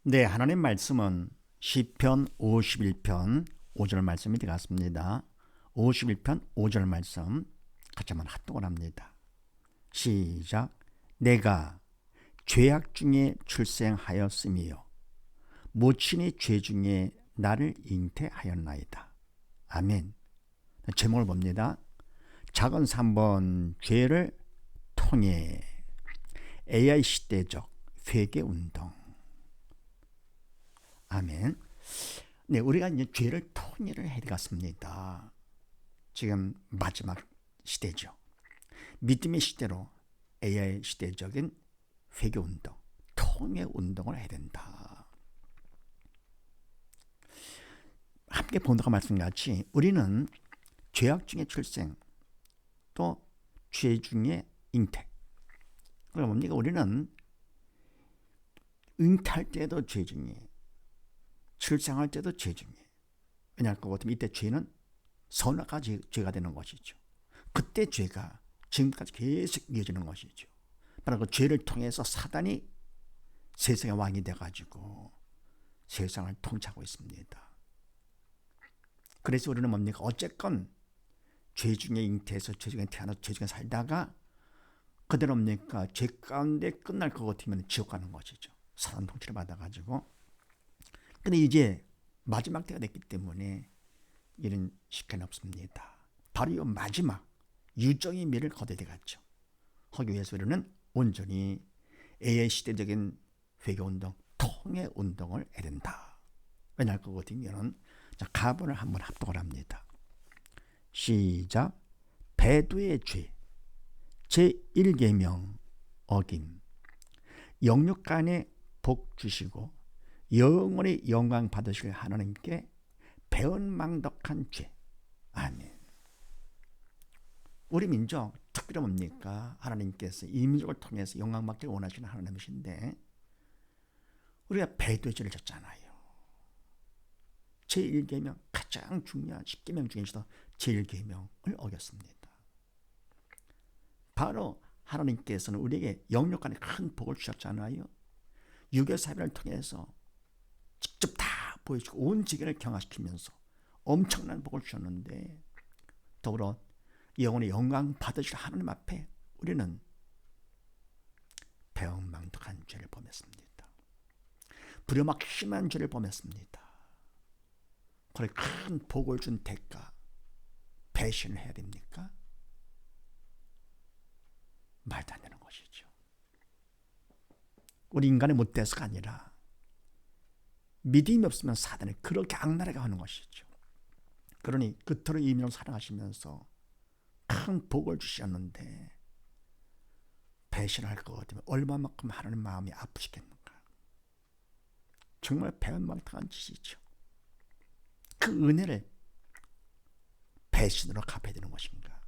네, 하나님 말씀은 시편 51편 5절 말씀이 되겠습니다. 51편 5절 말씀 같이 한번 합독을 합니다. 시작. 내가 죄악 중에 출생하였으며 모친이 죄 중에 나를 잉태하였나이다. 아멘. 제목을 봅니다. 작은 3번 죄를 통해 AI 시대적 회개운동. 아멘. 네, 우리가 이제 죄를 통일을 해야 되겠습니다. 지금 마지막 시대죠. 믿음의 시대로 AI 시대적인 회개운동, 통일 운동을 해야 된다. 함께 본다가 말씀같이 우리는 죄악 중에 출생, 또 죄 중에 잉태. 그러니까 뭡니까? 우리는 잉태할 때도 죄 중에, 출생할 때도 죄 중에. 왜냐할 것 같으면 이때 죄는 선악까지 죄가 되는 것이죠. 그때 죄가 지금까지 계속 이어지는 것이죠. 바로 그 죄를 통해서 사단이 세상의 왕이 돼가지고 세상을 통치하고 있습니다. 그래서 우리는 뭡니까? 어쨌건 죄 중에 잉태해서 죄 중에 태어나서 죄 중에 살다가 그대로 뭡니까? 죄 가운데 끝날 것 같으면 지옥 가는 것이죠. 사단 통치를 받아가지고. 근데 이제 마지막 때가 됐기 때문에 이런 시간이 없습니다. 바로 이 마지막 유정의 미를 거둬야 되겠죠. 하기 위해서 우리는 온전히 AI 시대적인 회개운동, 통일운동을 해야 된다. 왜냐할 것 같으면 가본을 한번 합독을 합니다. 시작. 배도의 죄 제1계명 어김 영육간에 복 주시고 영원히 영광 받으실 하나님께 배은망덕한 죄. 아멘. 우리 민족 특별히 뭡니까? 하나님께서 이 민족을 통해서 영광 받기를 원하시는 하나님이신데 우리가 배도의 죄를 졌잖아요. 제1계명 가장 중요한 10계명 중에서도 제1계명을 어겼습니다. 바로 하나님께서는 우리에게 영육간에 큰 복을 주셨잖아요. 유교사회를 통해서 직접 다 보여주고 온 지계를 경화시키면서 엄청난 복을 주셨는데 더불어 영원히 영광 받으실 하나님 앞에 우리는 배은망덕한 죄를 범했습니다. 부려막심한 죄를 범했습니다. 그래 큰 복을 준 대가 배신을 해야 됩니까? 말도 안 되는 것이죠. 우리 인간의 못돼서가 아니라 믿음이 없으면 사단이 그렇게 악랄하게 하는 것이죠. 그러니 그토록 이 민족을 사랑하시면서 큰 복을 주셨는데 배신할 것 같으면 얼마만큼 하나님 마음이 아프시겠는가. 정말 배은망덕한 짓이죠. 그 은혜를 배신으로 갚아야 되는 것인가.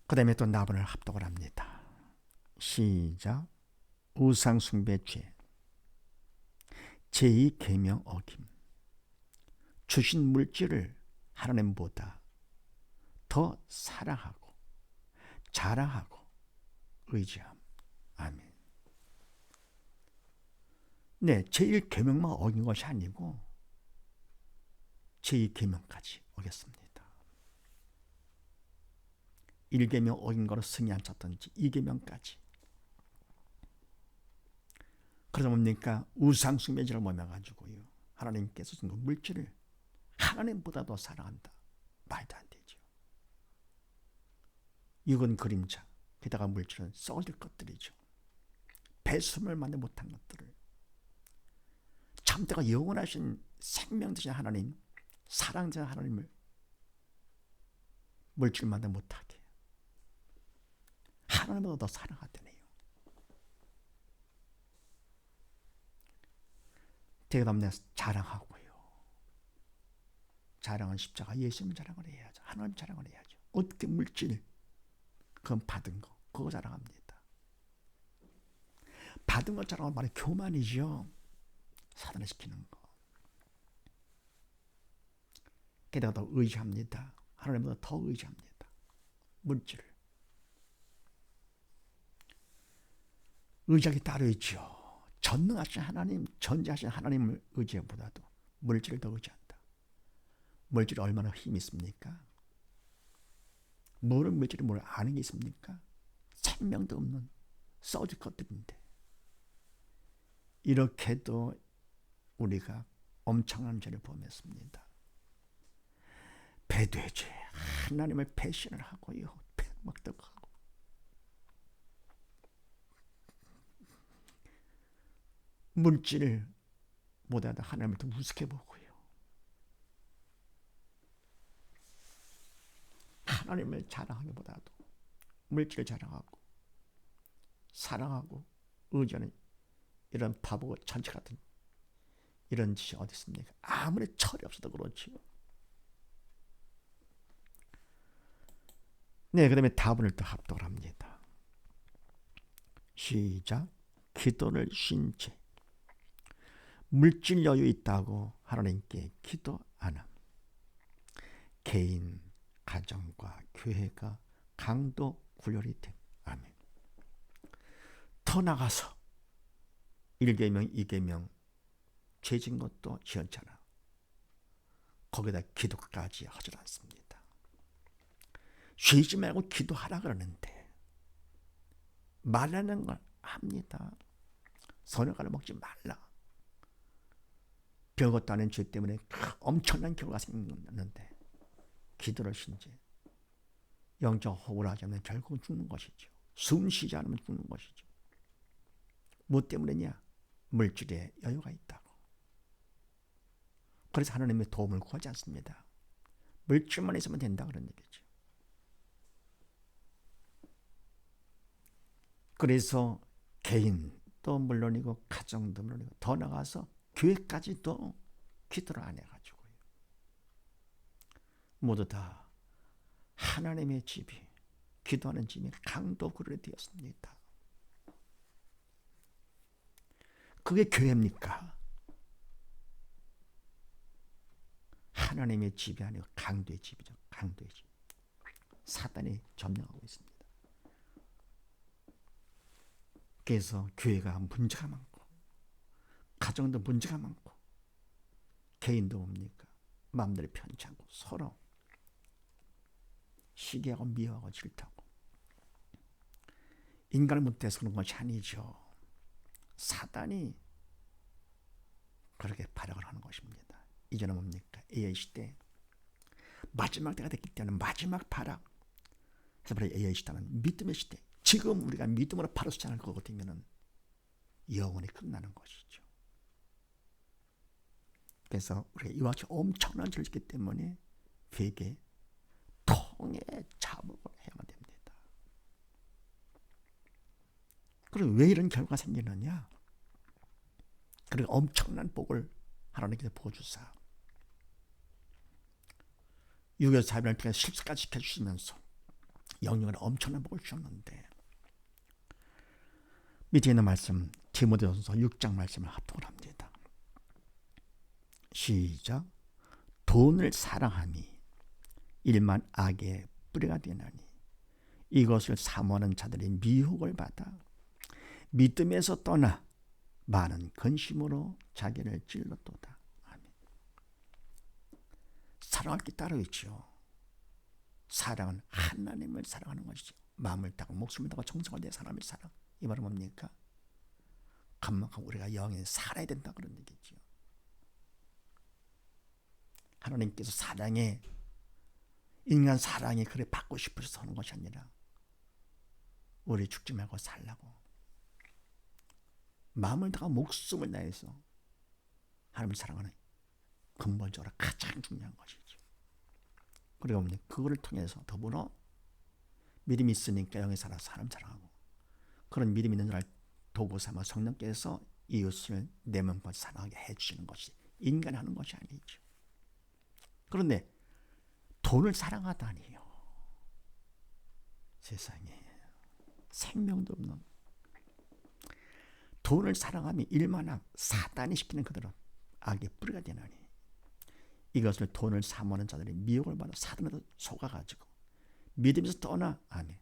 그 다음에 또 나번을 합독을 합니다. 시작. 우상숭배 죄 제2계명 어김 주신 물질을 하나님보다 더 사랑하고 자랑하고 의지함. 아멘. 네, 제1계명만 어긴 것이 아니고 제2계명까지 어겼습니다. 1계명 어긴 거로 승이 안 찼던지 2계명까지. 그러다 뭡니까? 우상숭배죄를 범해가지고요. 하나님께서 준 물질을 하나님보다 더 사랑한다. 말도 안 되죠. 육은 그림자, 게다가 물질은 썩을 것들이죠. 배수물 만들 못한 것들을 참되가 영원하신 생명 되신 하나님, 사랑자 하나님을 물질 만들 못하게 하나님보다 더 사랑하더네요. 대답내 자랑하고요. 자랑은 십자가 예수님 자랑을 해야죠. 하나님 자랑을 해야죠. 어떻게 물질 그건 받은 거 그거 자랑합니다. 받은 것 자랑은 말이 교만이죠. 사단을 시키는 거. 게다가 더 의지합니다. 하나님보다 더 의지합니다. 물질을. 의지하기 따로 있죠. 전능하신 하나님, 전지하신 하나님을 의지보다도 물질을 더 의지한다. 물질이 얼마나 힘이 있습니까? 물질이 뭘 아는 게 있습니까? 생명도 없는 썩을 것들인데, 이렇게도 우리가 엄청난 죄를 범했습니다. 배도죄, 하나님을 배신을 하고요, 폐막덕하고 물질을 보다도 하나님을 더 우습게 보고요, 하나님을 자랑하기보다도 물질을 자랑하고 사랑하고 의지하는 이런 바보 천치 같은 이런 짓이 어디 있습니까? 아무리 철이 없어도 그렇지요. 네, 그 다음에 다분을 또 합독을 합니다. 시작. 기도를 쉰 채 물질 여유 있다고 하나님께 기도 안 함. 개인, 가정과 교회가 강도 굴열이 됨. 아멘. 더 나가서 1계명, 2계명 죄진 것도 시원찮아. 거기다 기도까지 하지 않습니다. 쉬지 말고 기도하라 그러는데 말하는 걸 합니다. 선악과를 먹지 말라. 별것도 아닌 죄 때문에 엄청난 결과가 생겼는데 기도를 신지 영적 호흡을 하지 않으면 결국 죽는 것이죠. 숨 쉬지 않으면 죽는 것이죠. 뭐 때문이냐? 물질에 여유가 있다고. 그래서 하나님의 도움을 구하지 않습니다. 물질만 있으면 된다 그런 얘기죠. 그래서 개인도 물론이고 가정도 물론이고 더 나가서 교회까지도 기도를 안 해가지고요. 모두 다 하나님의 집이, 기도하는 집이 강도 굴이 되었습니다. 그게 교회입니까? 하나님의 집이 아니고 강도의 집이죠. 강도의 집. 사단이 점령하고 있습니다. 그래서 교회가 문제가 많고 가정도 문제가 많고 개인도 뭡니까? 마음들이 편치 않고 서로 시기하고 미워하고 질투하고 인간을 못해서 그런 것이 아니죠. 사단이 그렇게 발악을 하는 것입니다. 이제는 뭡니까? AI 시대 마지막 때가 됐기 때문에 마지막 발악. 그래서 바로 AI 시대는 믿음의 시대. 지금 우리가 믿음으로 바로 서지 않을 것 같으면 영원히 끝나는 것이죠. 그래서 우리가 이와 같이 엄청난 죄를 짓기 때문에 회개, 통해 자복을 해야만 됩니다. 그리고 왜 이런 결과가 생기느냐? 그리고 엄청난 복을 하나님께서 부어주사 6.25 사변을 통해 실수까지 지켜주시면서 영영으로 엄청난 복을 주셨는데 밑에 있는 말씀 디모데전서 6장 말씀을 합독을 합니다. 시작. 돈을 사랑함이 일만 악의 뿌리가 되나니 이것을 사모하는 자들이 미혹을 받아 믿음에서 떠나 많은 근심으로 자기를 찔렀도다. 아멘. 사랑할 게 따로 있죠. 사랑은 하나님을 사랑하는 것이죠. 마음을 다하고 목숨을 다하고 정성을 다해 사람을 사랑. 이 말은 뭡니까? 그만큼 우리가 영에 살아야 된다 그런 얘기죠. 하나님께서 사랑에 인간 사랑이 그래 받고 싶어서 하는 것이 아니라 우리 죽지 말고 살라고 마음을 다하고 목숨을 다해서 하나님을 사랑하는 근본적으로 가장 중요한 것이죠. 그리고 그거를 통해서 더불어 믿음이 있으니까 영에 살아서 사람 사랑하고 그런 믿음 있는 자를 도구 삼아 성령께서 이웃을 내 몸과 사랑하게 해주시는 것이 인간이 하는 것이 아니죠. 그런데 돈을 사랑하다니요. 세상에 생명도 없는 돈을 사랑하면 일만악 사단이 시키는 그대로 악의 뿌리가 되나니 이것을 돈을 사모하는 자들이 미혹을 받아 사단에도 속아가지고 믿음에서 떠나. 아멘.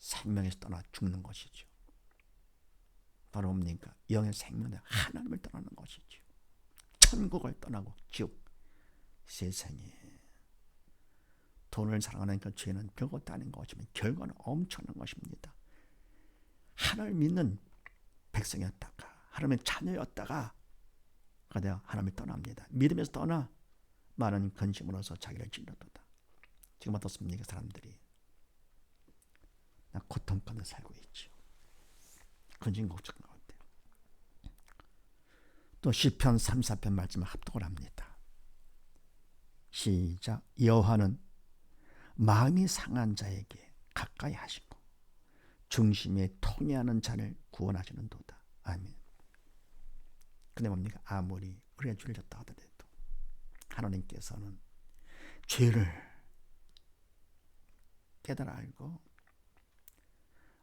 생명에서 떠나 죽는 것이죠. 바로 뭡니까? 영의 생명은 하나님을 떠나는 것이죠. 천국을 떠나고 지옥. 세상에 돈을 사랑하는 그 죄는 별것도 아닌 것이지만 결과는 엄청난 것입니다. 하나님을 믿는 백성이었다가 하나님의 자녀였다가 그가 하나님을 떠납니다. 믿음에서 떠나 많은 근심으로서 자기를 찔러도다. 지금 어떻습니까? 사람들이 나 고통 가운데 살고 있죠. 근심 걱정 가운데. 또 시편 34편 말씀을 합독을 합니다. 시작. 여호와는 마음이 상한 자에게 가까이 하시고 중심에 통회하는 자를 구원하시는 도다. 아멘. 근데 뭡니까? 아무리 우리가 죄를 졌다 하더라도 하나님께서는 죄를 깨달아 알고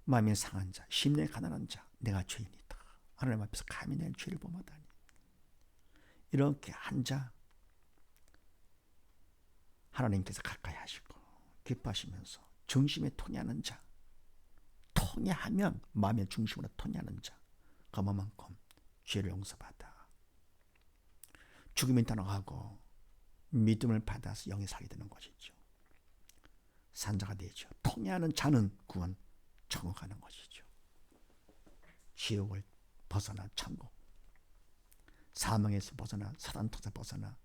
마음이 상한 자, 심령이 가난한 자, 내가 죄인이다. 하나님 앞에서 감히 내 죄를 범하다니. 이렇게 한 자 하나님께서 가까이 하시고 기뻐하시면서 중심에 통해하는 자, 통해하면 마음의 중심으로 통해하는 자, 그만큼 죄를 용서받아 죽음이 떠나가고 믿음을 받아서 영이 살게 되는 것이죠. 산자가 되죠. 통해하는 자는 구원 천국 가는 것이죠. 지옥을 벗어나 천국, 사망에서 벗어나 사단 통에서 벗어나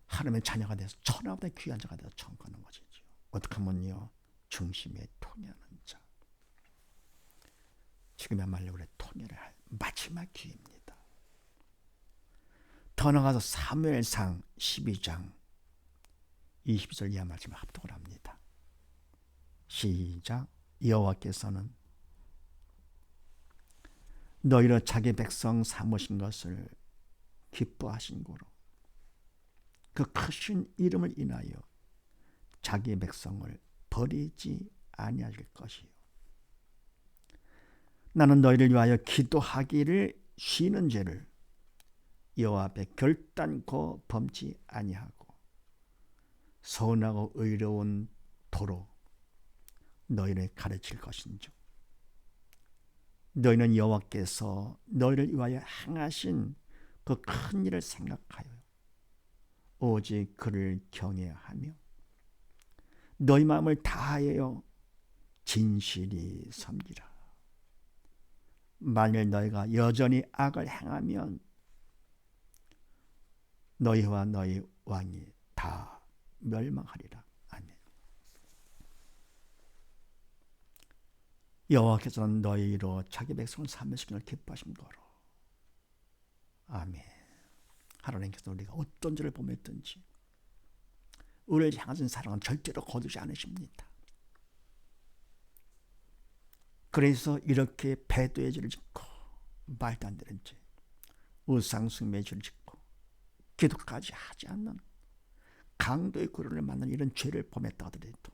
하나님의 자녀가 돼서 천하보다 귀한 자가 돼서 천국 가는 것이죠. 어떻게 하면요, 중심에 통해하는 자. 지금이야말로 우리 통해를 할 마지막 기회입니다. 더 나아가서 사무엘상 12장 22절 이하 말씀을 합독을 합니다. 시작. 여호와께서는 너희로 자기 백성 삼으신 것을 기뻐하신 고로 그 크신 이름을 인하여 자기 백성을 버리지 아니하실 것이요. 나는 너희를 위하여 기도하기를 쉬는 죄를 여호와 앞에 결단코 범치 아니하고 선하고 의로운 도로 너희를 가르칠 것인즉 너희는 여호와께서 너희를 위하여 행하신 그 큰 일을 생각하여 오직 그를 경외하며 너희 마음을 다하여 진실이 섬기라. 만일 너희가 여전히 악을 행하면 너희와 너희 왕이 다 멸망하리라. 아멘. 여호와께서는 너희로 자기 백성을 삼으시기를 기뻐하신 거로. 아멘. 하나님께서 우리가 어떤 죄를 범했든지 우리를 향하신 사랑은 절대로 거두지 않으십니다. 그래서 이렇게 배도의 죄를 짓고 말도 안 되는 죄, 우상숭배의 죄를 짓고 기도까지 하지 않는 강도의 구원을 만난 이런 죄를 범했다 하더라도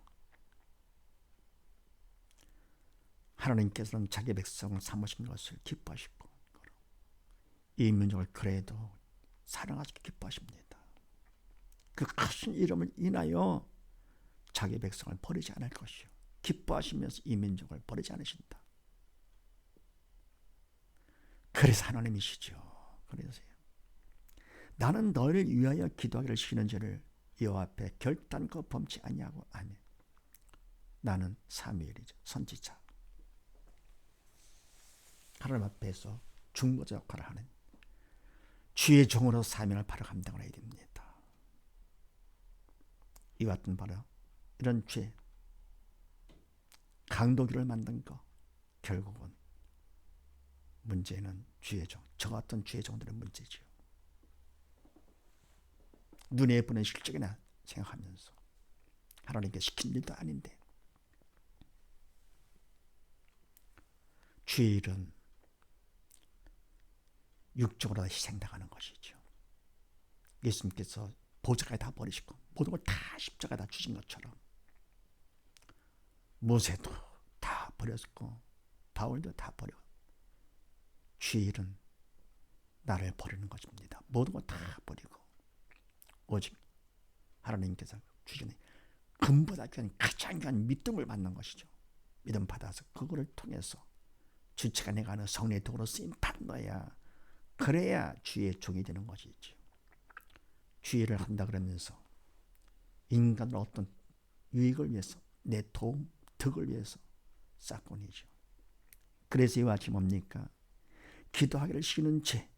하나님께서는 자기 백성을 삼으신 것을 기뻐하시고 이 민족을 그래도 사랑하시고 기뻐하십니다. 그 크신 이름을 인하여 자기 백성을 버리지 않을 것이요. 기뻐하시면서 이 민족을 버리지 않으신다. 그래서 하나님이시죠. 그래서요. 나는 너를 위하여 기도하기를 쉬는 죄를 여호와 앞에 결단코 범치 아니하고. 아멘. 나는 사무엘이죠. 선지자. 하나님 앞에서 중보자 역할을 하는 주의 종으로 사명을 바로 감당을 해야 됩니다. 이와 같은 바로 이런 죄, 강도기를 만든 거, 결국은 문제는 주의 종, 저 같은 주의 종들의 문제죠. 눈에 보는 실적이나 생각하면서 하나님께 시킨 일도 아닌데 주의 일은 육적으로 희생당하는 것이죠. 예수님께서 보좌까지 다 버리시고 모든 걸 다 십자가에 다 주신 것처럼 모세도 다 버렸고 바울도 다 버려. 주의 일은 나를 버리는 것입니다. 모든 걸 다 버리고 오직 하나님께서 주시는 금보다 귀한 가장 귀한 믿음을 받는 것이죠. 믿음 받아서 그거를 통해서 주체가 내가 하는 성령의 도구로 쓰임 받아야, 그래야 주의 종이 되는 것이죠. 주의를 한다 그러면서 인간을 어떤 유익을 위해서, 내 도움, 덕을 위해서 쌓곤이죠. 그래서 이와 같이 뭡니까? 기도하기를 쉬는 죄,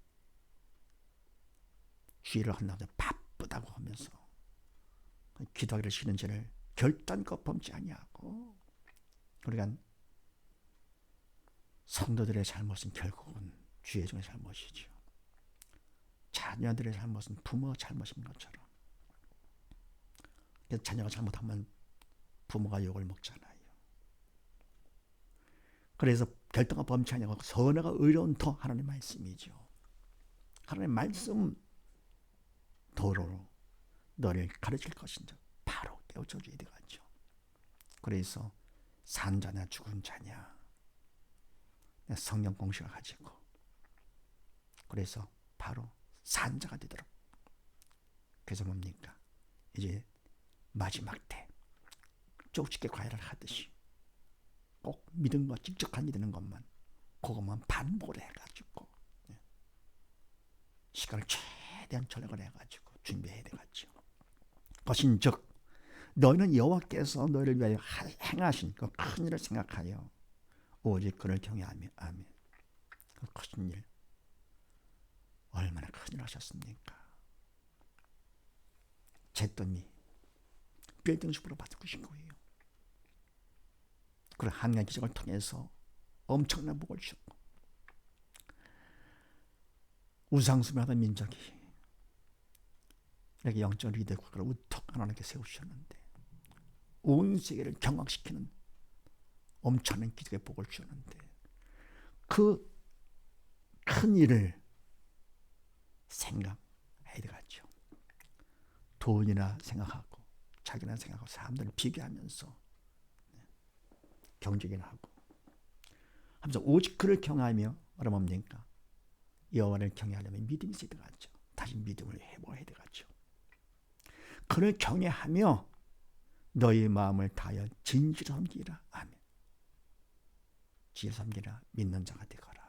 주의를 한다고 바쁘다고 하면서 기도하기를 쉬는 죄를 결단코 범치 아니하고, 우리가 성도들의 잘못은 결국은 주의 종의 잘못이죠. 자녀들의 잘못은 부모 잘못인 것처럼. 그래서 자녀가 잘못하면 부모가 욕을 먹잖아요. 그래서 결단과 범치 아니하고 선하고 의로운 더 하나님의 말씀이죠. 하나님의 말씀 도로 너를 가르칠 것인지 바로 깨우쳐줘야 되겠죠. 그래서 산 자냐 죽은 자냐 성령 공식을 가지고, 그래서 바로 산 자가 되도록. 그래서 뭡니까? 이제 마지막 때 쪽집게 과일을 하듯이 꼭 믿은 것, 직접한 믿는 것만, 그것만 반복을 해가지고 시간을 최대한 절약을 해가지고 준비해야 되겠죠. 그것인즉 너희는 여호와께서 너희를 위하여 행하신 그 큰 일을 생각하여 오직 그를 경외하며. 아멘. 그 큰 일, 얼마나 큰 일 하셨습니까? 잿더미 빌딩숲으로 바꾸신 거예요. 그런 한가지 기적을 통해서 엄청난 복을 주셨고, 우상숭배하던 민족이 이렇게 영적 리더 국가를 우뚝 하나님께 세우셨는데, 온 세계를 경악시키는 엄청난 기적의 복을 주셨는데, 그 큰 일을 생각해야 되겠죠. 돈이나 생각하고 자기나 생각하고 사람들을 비교하면서 경쟁이나 하고 하면서 오직 그를 경외하며, 그러면 뭡니까? 여호와를 경외하려면 믿음이 있어야 되겠죠. 다시 믿음을 회복해야 되겠죠. 그를 경외하며 너희 마음을 다하여 진실을 섬기라. 아멘. 진실을 섬기라. 믿는 자가 되거라.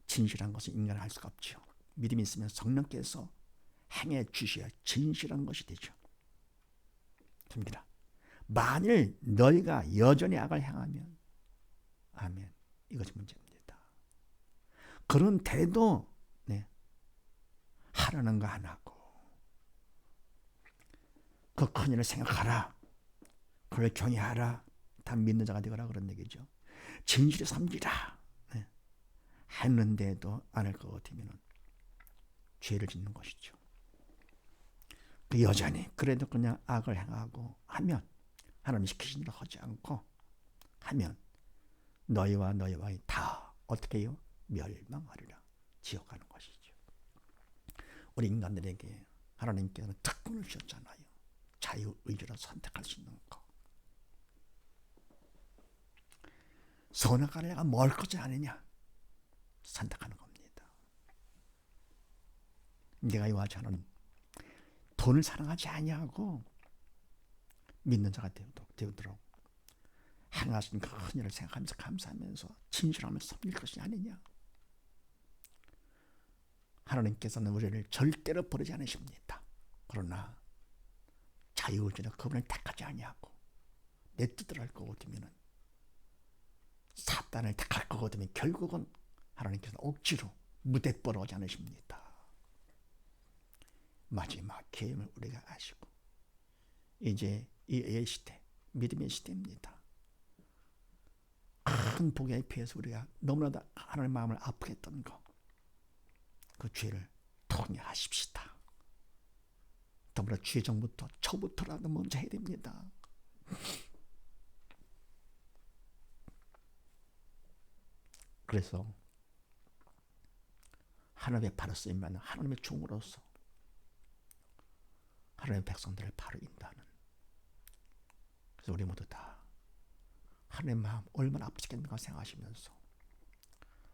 진실한 것은 인간은 알 수가 없죠. 믿음이 있으면 성령께서 행해 주셔야 진실한 것이 되죠. 됩니다. 만일 너희가 여전히 악을 행하면, 아멘, 이것이 문제입니다. 그런데도 하라는 거 안 하고 그 큰 일을 생각하라, 그를 경외하라, 다 믿는 자가 되거라, 그런 얘기죠. 진실을 섬기라 했는데도 안 할 것 같으면 죄를 짓는 것이죠. 그 여전히 그래도 그냥 악을 행하고 하면, 하나님 시키신 일을 하지 않고 하면 너희와 너희와의 다 어떻게 해요? 멸망하리라. 지옥 가는 것이죠. 우리 인간들에게 하나님께서는 특권을 주셨잖아요. 자유의지로 선택할 수 있는 거. 선악과를 내가 먹을 것이 아니냐 선택하는 겁니다. 내가 이와 저는 돈을 사랑하지 아니하고 믿는 자가 되도록 행하신 큰 일을 생각하면서 감사하면서 진실하면서 섬길 것이 아니냐. 하나님께서는 우리를 절대로 버리지 않으십니다. 그러나 자유의지로 그분을 택하지 아니하고 내 뜻대로 할 거거든요. 사단을 택할 거거든요. 결국은 하나님께서 억지로 무대뽀로 오지 않으십니다. 마지막 기회임을 우리가 아시고, 이제 이 애의 시대, 믿음의 시대입니다. 큰 복에 비해서 우리가 너무나도 하나님의 마음을 아프게 했던 거, 그 죄를 통회하십시다. 더불어 주의 정부터 초부터라도 먼저 해야 됩니다. 그래서 하나님의 바로 쓰임만 하나님의 종으로서 하나님의 백성들을 바로 인도하는, 그래서 우리 모두 다 하나님의 마음 얼마나 아프시겠는가 생각하시면서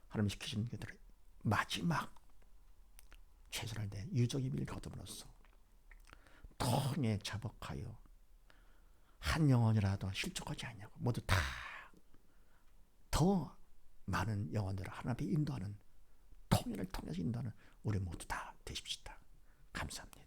하나님 시키신 그들을 마지막 최선을 내 유족의 밀 거둠으로써 통에 자복하여 한 영혼이라도 실족하지 않냐고 모두 다 더 많은 영혼들을 하나님 앞에 인도하는 통일을 통해서 인도하는 우리 모두 다 되십시다. 감사합니다.